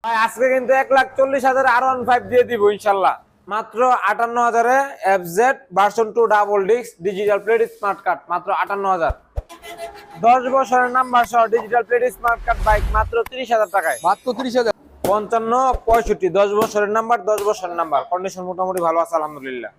ভাই আজকে কিন্তু 1,40,000 R15 দিয়ে দিব ইনশাআল্লাহ। মাত্র 58,000 এ FZ version 2 double disc digital plate smart card মাত্র 58,000। 10 বছরের নাম্বার সহ digital plate smart card bike মাত্র 30,000 টাকায়। মাত্র 30,000। 55 65 10 বছরের নাম্বার 10 বছরের নাম্বার কন্ডিশন মোটামুটি ভালো আছে আলহামদুলিল্লাহ।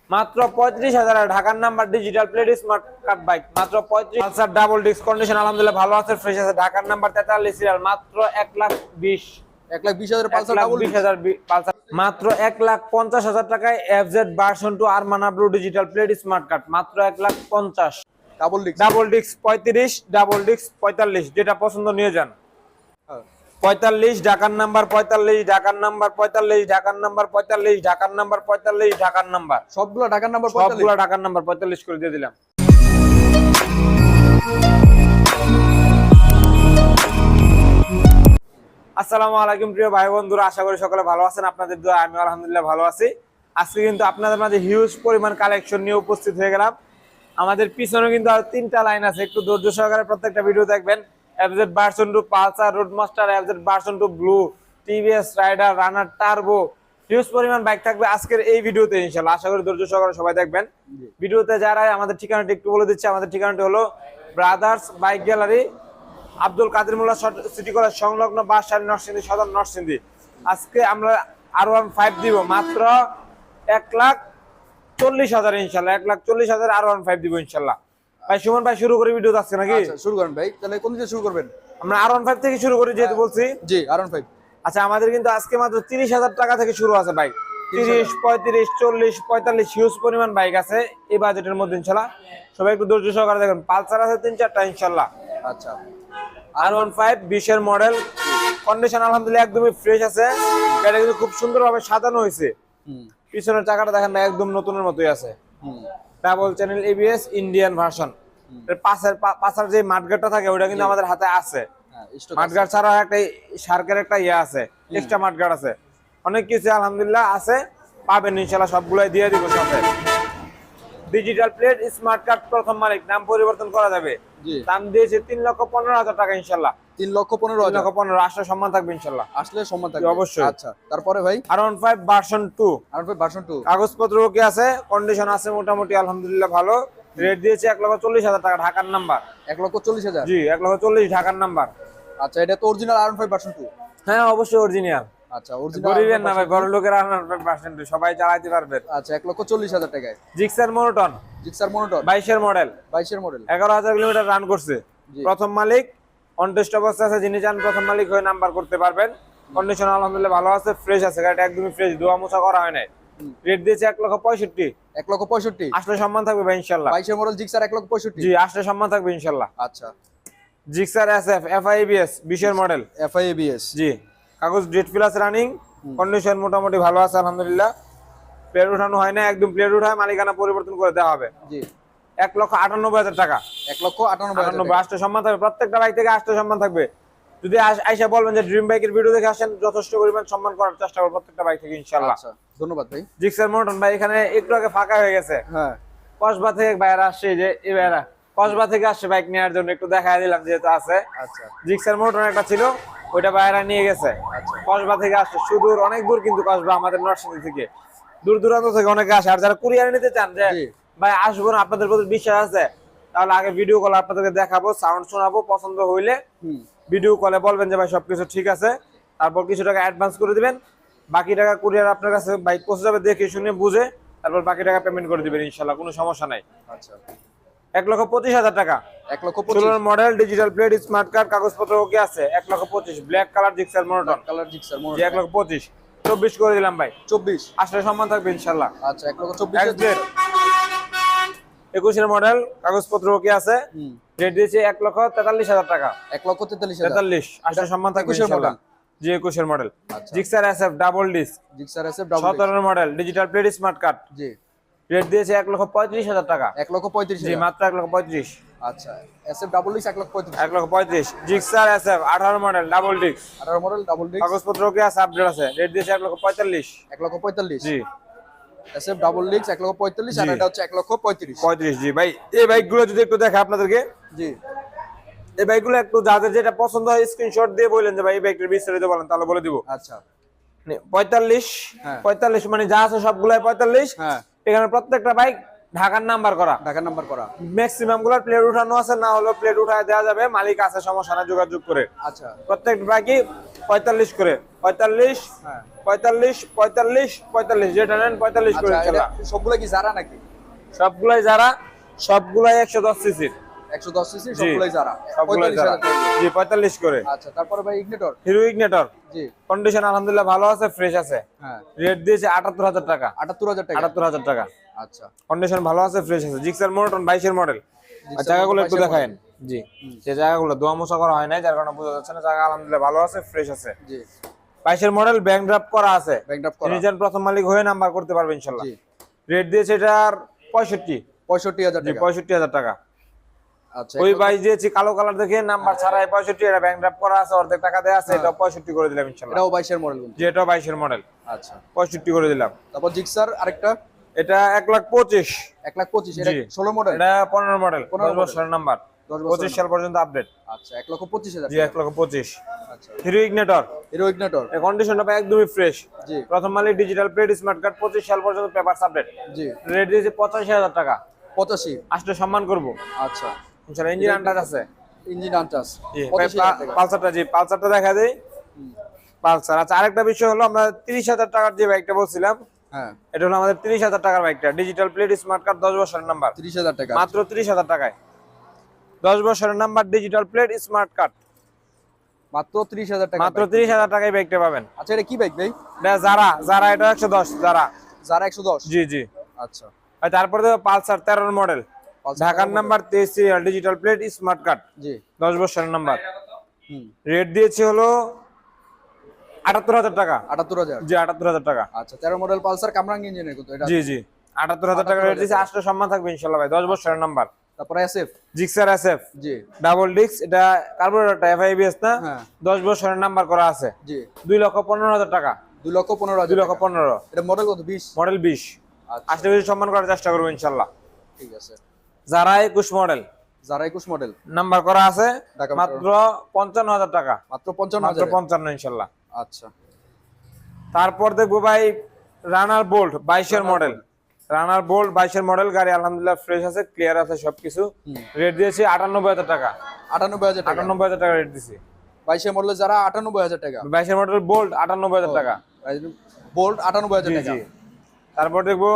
মাত্র 35,000 ঢাকার number digital plate smart card bike মাত্র 35। পালসার ডাবল ডিস্ক কন্ডিশন আলহামদুলিল্লাহ ভালো আছে, ফ্রেশ আছে। ঢাকার নাম্বার 43 সিরিয়াল মাত্র 1,20,000 1,20,000 পালসার ডাবল ডিস্ক। পালসার মাত্র 1,50,000 টাকায় FZ ভার্সন 2 আরমানা blue digital plate smart card মাত্র 1,50,000। Double disc. Double disc 35 double disc 45 যেটা পছন্দ নিয়ে যান। 45 ঢাকার নাম্বার 45 ঢাকার নাম্বার 45 ঢাকার নাম্বার 45 ঢাকার নাম্বার 45 ঢাকার নাম্বার সবগুলো ঢাকার নাম্বার 45। সবগুলো ঢাকার নাম্বার 45 করে দিয়ে দিলাম। আসসালামু আলাইকুম প্রিয় ভাই বন্ধুরা, আশা করি সকলে ভালো আছেন। আপনাদের দোয়া আমি আলহামদুলিল্লাহ ভালো আছি। আজকে কিন্তু আপনাদের মাঝে হিউজ পরিমাণ কালেকশন নিয়ে উপস্থিত হয়ে গেলাম। আমাদের পিছনে কিন্তু আর 3টা লাইন আছে, একটু ধৈর্য সহকারে প্রত্যেকটা ভিডিও দেখবেন। FZ version 2 Pulsar Roadmaster, FZ version 2 blue, TVS Raider, runner, turbo huge পরিমাণ বাইক থাকবে আজকের এই ভিডিওতে ইনশাআল্লাহ। আশা করি ধৈর্য সহকারে সবাই দেখবেন ভিডিওতে। যারা আমাদের ঠিকানাটি একটু বলে দিচ্ছে, আমাদের ঠিকানাটি হলো ব্রাদার্স বাইক গ্যালারি, আব্দুল কাদের মোল্লা সিটি কলেজ সংলগ্ন বাসশালী নরসিংদী সদর নরসিংদী। আজকে আমরা R15 দিব মাত্র 1,40,000 ইনশাআল্লাহ। 1,40,000 R15 দিব ইনশাআল্লাহ। ভাই সুমন ভাই শুরু করি ভিডিও আসছে নাকি? আচ্ছা শুরু করেন ভাই। তাহলে কোন দিকে শুরু করবেন? আমরা R15 থেকে শুরু করি যেহেতু বলছি। জি R15। আচ্ছা আমাদের কিন্তু আজকে মাত্র 30,000 টাকা থেকে শুরু আছে বাইক। 30 35 40 45 হিউজ পরিমাণ বাইক আছে এই বাজেটের মধ্যে ইনশাআল্লাহ। সবাই একটু ধৈর্য সহকারে দেখেন। পালসার আছে 3-4টা ইনশাআল্লাহ। আচ্ছা R15 20 এর মডেল, কন্ডিশন আলহামদুলিল্লাহ একদমই ফ্রেশ আছে। এটা কিন্তু খুব সুন্দরভাবে সাজানো হয়েছে। পিছনের চাকাটা দেখেন না, একদম নতুনের মতোই আছে। Double channel ABS Indian version. এর পাশের যে মাঠগাটটা থাকে ওটা কিন্তু আমাদের হাতে আছে। মাঠগাট ছাড়া একটা শার্কের একটা ইয়ে আছে, এক্সট্রা মাঠগাট আছে। অনেক কিছু আলহামদুলিল্লাহ আছে, পাবেন ইনশাআল্লাহ। সবগুলাই দিয়ে দিব সাথে। ডিজিটাল প্লেট স্মার্ট কার্ড প্রথম মালিক, নাম পরিবর্তন করা যাবে। দাম দিয়েছে 3,15,000 টাকা ইনশাআল্লাহ। 3,15,000 আসলে সম্মান থাকবে ইনশাআল্লাহ। আসলে সম্মান থাকবে অবশ্যই। আচ্ছা তারপরে ভাই R15 ভার্সন 2। R15 ভার্সন 2 কাগজপত্র ওকে আছে, কন্ডিশন আছে মোটামুটি আলহামদুলিল্লাহ ভালো। রেট দিয়েছে 1,40,000 টাকা ঢাকার নাম্বার। 1,40,000। জি 1,40,000 ঢাকার নাম্বার। আচ্ছা এটা তো অরিজিনাল R15 ভার্সন 2। হ্যাঁ অবশ্যই অরিজিনাল। আচ্ছা অরিজিনাল গরিবের না ভাই, বড় লোকের R15 ভার্সন 2 সবাই চালাতে পারবে। আচ্ছা 1,40,000 টাকায়। জিক্সার মনোটন, জিক্সার মনোটন 22 এর মডেল। 22 এর মডেল 11,000 কিলোমিটার রান করছে। প্রথম মালিক, অন টেস্ট অবস্থা আছে। যিনি চান প্রথম মালিক হয়ে নাম্বার করতে পারবেন। কন্ডিশন আলহামদুলিল্লাহ ভালো আছে, ফ্রেশ আছে। গাড়িটা একদমই ফ্রেশ, ধোয়া মোছা করা হয় নাই। রেট দিয়েছে 1,65,000। 1,65,000 আসলে সম্মান থাকবে ভাই ইনশাআল্লাহ। 22 এর মডেল জিক্সার 1,65,000। জি আসলে সম্মান থাকবে ইনশাআল্লাহ। আচ্ছা জিক্সার SF FIABS 20 এর মডেল। FIABS জি কাগজ ডেট প্লাস রানিং, কন্ডিশন মোটামুটি ভালো আছে আলহামদুলিল্লাহ। প্লেট উঠানো হয় না, একদম প্লেট উঠায় মালিকানা পরিবর্তন করে দেওয়া হবে। জি 1,98,000 টাকা। 1,98,000 আসলে সম্মান থাকবে, প্রত্যেকটা বাইক থেকে আসলে সম্মান থাকবে। যদি আইসা বলবেন যে ড্রিম বাইকের ভিডিও দেখে আসেন, যথেষ্ট পরিমাণ সম্মান করার চেষ্টা করব প্রত্যেকটা বাইক থেকে ইনশাআল্লাহ। আচ্ছা ধন্যবাদ ভাই। জিক্সার মনোটন ভাই এখানে একটু আগে ফাঁকা হয়ে গেছে। হ্যাঁ কসবা থেকে বাইরে আসছে, যে এই বাইরা কসবা থেকে আসছে বাইক নেওয়ার জন্য, একটু দেখায় দিলাম যেহেতু আছে। আচ্ছা জিক্সার মোটর একটা ছিল, ওইটা বাইরে নিয়ে গেছে। কসবা থেকে আসছে, সুদূর অনেক দূর কিন্তু কসবা আমাদের নরসিংদী থেকে, দূর দূরান্ত থেকে অনেকে আসে। আর যারা কুরিয়ার নিতে চান যে ভাই আসবো না, আপনাদের প্রতি বিশ্বাস আছে, তাহলে আগে ভিডিও কল আপনাদেরকে দেখাবো, সাউন্ড শোনাবো। পছন্দ হইলে ভিডিও কলে বলবেন যে ভাই সবকিছু ঠিক আছে, তারপর কিছু টাকা অ্যাডভান্স করে দিবেন। বাকি টাকা কুরিয়ার আপনার কাছে বাইক পৌঁছে যাবে, দেখে শুনে বুঝে তারপর বাকি টাকা পেমেন্ট করে দিবেন ইনশাআল্লাহ, কোনো সমস্যা নাই। আচ্ছা 1,25,000 টাকা। 1,25,000 model, digital plate smart card, কাগজপত্র ওকে আছে। 1,25,000 black colour Gixxer monotone. Colour Gixxer monotone 1,25,000 24 করে দিলাম ভাই। 24 আসলে সম্মান থাকবে ইনশাআল্লাহ। আচ্ছা 1,24,000 21 এর মডেল, কাগজপত্র ওকে আছে। রেট দিয়েছে 1,43,000 টাকা। 1,43,000 আসলে সম্মান থাকবে ইনশাআল্লাহ। জি 21 এর model. Gixxer SF double disc. Gixxer SF double 17 এর model, digital plate smart card. জি রেট দিয়েছে 1,35,000 টাকা। 1,35,000 জি মাত্র 1,35,000। আচ্ছা SF double disc 1,35,000। 1,35,000 Gixxer SF 18 model double disc. 18 model double disc, কাগজপত্র ওকে আছে, আপডেট আছে। রেট দিয়েছে 1,45,000। 1,45,000 জি SF ডাবল ডিস্ক 1,45,000 আর এটা হচ্ছে 1,35,000। জি ভাই এই বাইকগুলো যদি একটু দেখা আপনাদেরকে। জি এই বাইকগুলো একটু যাদের যেটা পছন্দ হয় স্ক্রিনশট দিয়ে বলেন যে ভাই এই বাইকটার বিস্তারিত বলেন, তাহলে বলে দিব। আচ্ছা 45 হ্যাঁ 45 মানে যা আছে সবগুলাই 45। হ্যাঁ এখানে প্রত্যেকটা বাইক ঢাকার নাম্বার করা, ঢাকার নাম্বার করা। ম্যাক্সিমাম গুলোর প্লেট উঠানো আছে, না হলো প্লেট উঠায় দেওয়া যাবে, মালিক আছে, সমস্যা না, যোগাযোগ করে। আচ্ছা প্রত্যেক বাইকই 45 করে, 45 হ্যাঁ 45 45 45 যেটা নেন 45 করে আচ্ছা, ইনশাআল্লাহ। এটা সবগুলো কি যারা নাকি? সবগুলাই যারা, সবগুলাই 110 সিসির। 110 সিসি সবগুলাই যারা, সবগুলাই যারা 45,000 টাকা। জি 45 করে। আচ্ছা তারপরে ভাই ইগনিটর। হিরো ইগনিটর জি কন্ডিশন আলহামদুলিল্লাহ ভালো আছে, ফ্রেশ আছে। হ্যাঁ রেট দিয়েছে 78000 টাকা। 78,000 টাকা। 78000 টাকা। আচ্ছা কন্ডিশন ভালো আছে, ফ্রেশ আছে। জিক্সার মোটর 22 এর মডেল। আর জায়গাগুলো একটু দেখায়েন। জি যে জায়গাগুলো দোয়া মোছা করা হয় না, যার কারণে বোঝা যাচ্ছে না। জায়গা আলহামদুলিল্লাহ ভালো আছে, ফ্রেশ আছে। জি 22 এর মডেল, ব্যাংক ড্রাফট করা আছে। ব্যাংক ড্রাফট করা। নিজের প্রথম মালিক হয়ে নাম্বার করতে পারবে ইনশাআল্লাহ। জি রেট দিয়েছে এটার 65,000 জি টাকা। 65,000 টাকা। আচ্ছা ওই বাইক দিয়েছি কালো কালার দেখে, নাম্বার ছাড়াই 65, এটা ব্যাংক ড্রাফট করা আছে, অর্ধেক টাকা দেয়া আছে, এটা 65 করে দিলাম ইনশাআল্লাহ। এটাও 22 এর মডেল কিন্তু। জি এটাও 22 এর মডেল, আচ্ছা 65 করে দিলাম। তারপর জিক্সার আরেকটা, এটা 1,25,000। 1,25,000 এটা জি। 16 মডেল। এটা 15 মডেল, 15 10 বছরের নাম্বার, 10 বছরের 25 সাল পর্যন্ত আপডেট। আচ্ছা 1,25,000 জি 1,25,000। আচ্ছা হিরো ইগনিটর, হিরো ইগনিটর। এর কন্ডিশনটা পাই একদমই ফ্রেশ। জি প্রথম মালিক, ডিজিটাল প্লেট, স্মার্ট কার্ড, 25 সাল পর্যন্ত পেপারস আপডেট। জি রেট দিয়েছে 85,000 টাকা। 85। আসলে সম্মান করব আচ্ছা ইনশাআল্লাহ। ইঞ্জিন আনটাচ আছে। ইঞ্জিন আনটাস। জি 85,000 টাকা। পালসারটা, জি পালসারটা দেখা দেই। পালসার। আচ্ছা আরেকটা বিষয় হলো, আমরা 30,000 টাকার যে বাইকটা বলছিলাম, হ্যাঁ এটা হলো আমাদের 30,000 টাকার বাইকটা। ডিজিটাল প্লেট, স্মার্ট কার্ড, 10 বছরের নাম্বার, 30,000 টাকা। মাত্র 30,000 টাকায়। 10 বছরের number, digital plate, smart card, মাত্র 30,000 টাকা। মাত্র 30,000 টাকায় বাইকটা পাবেন। আচ্ছা এটা কি বাইক ভাই? এটা যারা এটা 110 যারা। যারা 110। জি জি। আচ্ছা আর তারপরে দেখো পালসার 13 মডেল, পালসার ঢাকার 13 number, 23 serial, digital plate, smart card, জি 10 বছরের নাম্বার। হুম রেট দিয়েছে হলো 78,000 টাকা। 78,000। জি 78,000 টাকা। আচ্ছা 13 মডেল পালসার কামরাং ইঞ্জিনের কিন্তু এটা। জি জি 78,000 টাকা রেট দিয়েছে। আসলে সম্মান থাকবে ইনশাআল্লাহ ভাই, 10 বছরের নাম্বার। তারপরে এসএফ। জিক্সার এসএফ জি ডাবল ডিস্ক, এটা কার্বোরেটরটা এফআইবিএস না, হ্যাঁ 10 বছরের নাম্বার করা আছে। জি 2,15,000 টাকা। 2,15,000 2,15,000 এটা মডেল কত? 20 মডেল 20। আচ্ছা আসলে বেশি সম্মান করার চেষ্টা করবো ইনশাআল্লাহ। ঠিক আছে। যারা 21 মডেল, যারা 21 মডেল নাম্বার করা আছে, ঢাকা মাত্র 55,000 টাকা। মাত্র মাত্র 55,000। 55 ইনশাআল্লাহ। আচ্ছা তারপর দেখবো ভাই রানার বোল্ট 22 এর মডেল। রানার বোল্ট 22 এর মডেল, গাড়ি আলহামদুলিল্লাহ ফ্রেশ আছে, ক্লিয়ার আছে সবকিছু। রেট দিয়েছি 98,000 টাকা। 98,000 টাকা। 98,000 টাকা রেট দিছি। 22 মডেল যারা 98,000 টাকা। 22 এর মডেল বোল্ট 98,000 টাকা। বোল্ট 98,000 জি টাকা। জি। তারপর দেখবো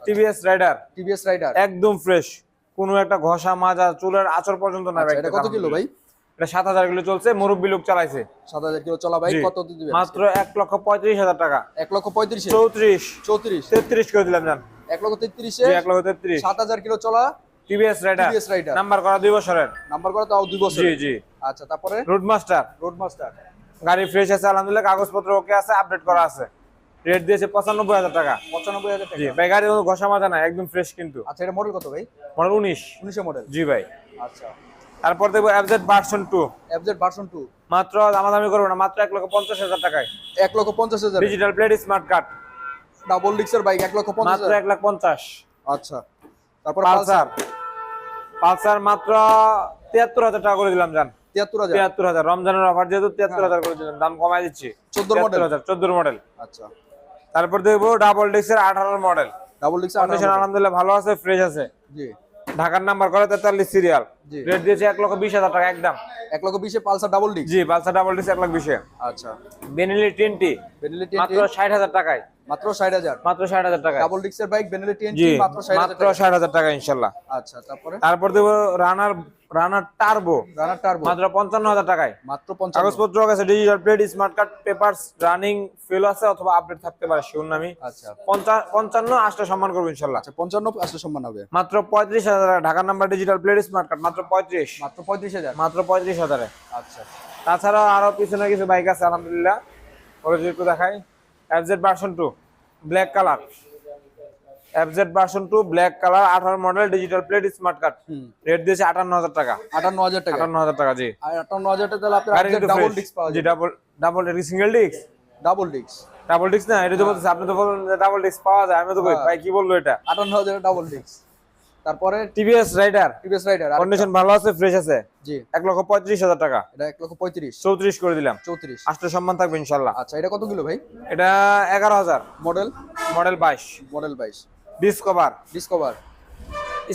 টিভিএস রাইডার, টিভিএস রাইডার একদম ফ্রেশ, কোনো একটা ঘষা মাজা চুলের আঁচড় পর্যন্ত না। এটা কত কিলো ভাই? এটা 7,000 কিলো চলছে, মুরব্বি লোক চালাইছে। 7,000 কিলো চলা বাইক। জি। কত দিবেন? মাত্র 1,35,000 টাকা। 1,35,000। 34 34 33 করে দিলাম জান। 1,33,000 জি 1,33,000। 7,000 কিলো চলা TVS Raider, TVS Raider. Number করা 2 বছরের। নাম্বার করা তাও 2 বছর। জি জি। আচ্ছা তারপরে রোডমাস্টার, রোডমাস্টার। গাড়ি ফ্রেশ আছে আলহামদুলিল্লাহ, কাগজপত্র ওকে আছে, আপডেট করা আছে। রেট দিয়েছে 95,000 টাকা। 95,000 টাকা। জি ভাই, গাড়ি কোনো ঘষা মাজা না, একদম ফ্রেশ কিন্তু। আচ্ছা এটা মডেল কত ভাই? মডেল 19। 19 মডেল। জি ভাই। আচ্ছা তারপর দেখবো এফজেড ভার্সন 2, এফজেড ভার্সন 2 মাত্র দামাদামি করবো না, মাত্র 1,50,000 টাকায়। 1,50,000। Digital plate, smart card, double ডিক্সের বাইক মাত্র 1,50,000। 1,50,000। আচ্ছা তারপর পালসার, পালসার মাত্র 73,000 টাকা করে দিলাম জান। 73,000। 73,000 রমজানের অফার যেহেতু 73,000 করে দিলাম, দাম কমাই দিচ্ছি। 14 মডেল। 14 মডেল। আচ্ছা তারপর দেখবো ডাবল ডিস্কের 18 মডেল, ডাবল ডিক্সের কন্ডিশন আলহামদুলিল্লাহ ভালো আছে, ফ্রেশ আছে। জি ঢাকার নাম্বার করে 43 সিরিয়াল। জি। রেট দিয়েছে 1,20,000 টাকা একদম। 1,20,000 পালসার ডাবল ডিক্স। জি পালসার ডাবল ডিস্ক 1,20,000। আচ্ছা বেনেলি টিএনটি বেনেলি মাত্র 60,000 টাকায়। মাত্র 60,000। মাত্র 60,000 টাকায়। ডাবল ডিক্সের বাইক বেনেলি জি টিএনটি মাত্র 60,000 মাত্র টাকা। 60,000 টাকা ইনশাআল্লাহ। আচ্ছা তারপরে তারপর দেবো রানার, রানার টার্বো, রানার টার্বো মাত্র 55,000 টাকায়। মাত্র 55। কাগজপত্র আছে, digital plate, smart card, papers, running fail আছে অথবা আপডেট থাকতে পারে, শিওর নামি। আচ্ছা 55 আসলে সম্মান করবো ইনশাআল্লাহ। আচ্ছা 55 আসলে সম্মান হবে। মাত্র 35,000 টাকা। ঢাকার number, digital plate, smart card, মাত্র 35। মাত্র 35,000। মাত্র 35,000। আচ্ছা তাছাড়াও আরো পিছনে কিছু বাইক আছে আলহামদুলিল্লাহ, ওরা যদি একটু দেখাই। FZ version 2 black colour, FZ version 2 black colour, 18 model, digital plate, smart card. Rate দিয়েছে 58,000 টাকা। 58,000 টাকা। 58,000 টাকা। জি আর 58,000 টাকা তাহলে গাড়ি আপনার কিন্তু ডাবল fresh। ডিক্স পাওয়া জি যায়। ডাবল সিঙ্গেল ডিস্ক, ডাবল ডিক্স ডাবল ডিস্ক না, এটা তো বলতেছে, আপনি তো বলেন ডাবল ডিস্ক পাওয়া যায়, আমি তো কই হ্যাঁ। ভাই কি বললো এটা। 58,000 ডাবল ডিক্স। তারপরে TVS Raider, TVS Raider condition ভালো আছে, ফ্রেশ আছে। জি 1,35,000 টাকা। এটা 1,35,000 34 করে দিলাম। 34। আষ্ট সম্মান থাকবে ইনশাআল্লাহ। আচ্ছা এটা কত কিলো ভাই? এটা 11,000। Model model 22। Model 22। Discover discover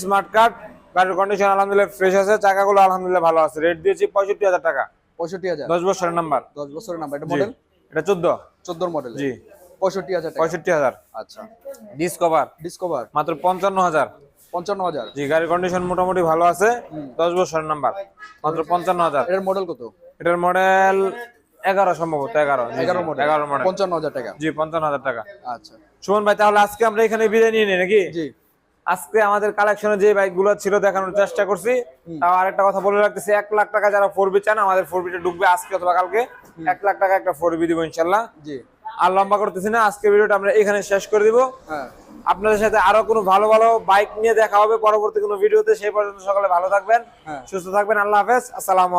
smart card, গাড়ির কন্ডিশন আলহামদুলিল্লাহ ফ্রেশ আছে, চাকাগুলো আলহামদুলিল্লাহ ভালো আছে। রেট দিয়েছি 65,000 টাকা। 65,000। 10 বছরের নাম্বার। 10 বছরের নাম্বার। এটা জি। মডেল এটা 14। 14 মডেল। জি 65,000 টাকা। 65,000। আচ্ছা ডিসকভার ডিসকভার মাত্র 55,000। 55,000। জি গাড়ির কন্ডিশন মোটামুটি ভালো আছে, 10 বছরের নাম্বার, মাত্র 55,000। এর মডেল কত? এটার মডেল 11 সম্ভবত, 11। 11 মডেল। 11 মডেল। 55,000 টাকা। জি 55,000 টাকা। আচ্ছা সুমন ভাই তাহলে আজকে আমরা এখানে বিদায় নিয়ে নিই নাকি? জি আজকে আমাদের কালেকশনে যে বাইকগুলো ছিল দেখানোর চেষ্টা করছি। তাও আরেকটা কথা বলে রাখতেছি, 1 লাখ টাকা যারা 4B চান আমাদের 4Bটা ঢুকবে আজকে অথবা কালকে। 1 লাখ টাকা একটা 4B দিব ইনশাআল্লাহ। জি আর লম্বা করতেছি না, আজকে ভিডিওটা আমরা এখানে শেষ করে দিব। হ্যাঁ আপনাদের সাথে আরো কোনো ভালো ভালো বাইক নিয়ে দেখা হবে পরবর্তী কোনো ভিডিওতে। সেই পর্যন্ত সকলে ভালো থাকবেন, হ্যাঁ। সুস্থ থাকবেন। আল্লাহ হাফেজ, আসসালামু আলাইকুম।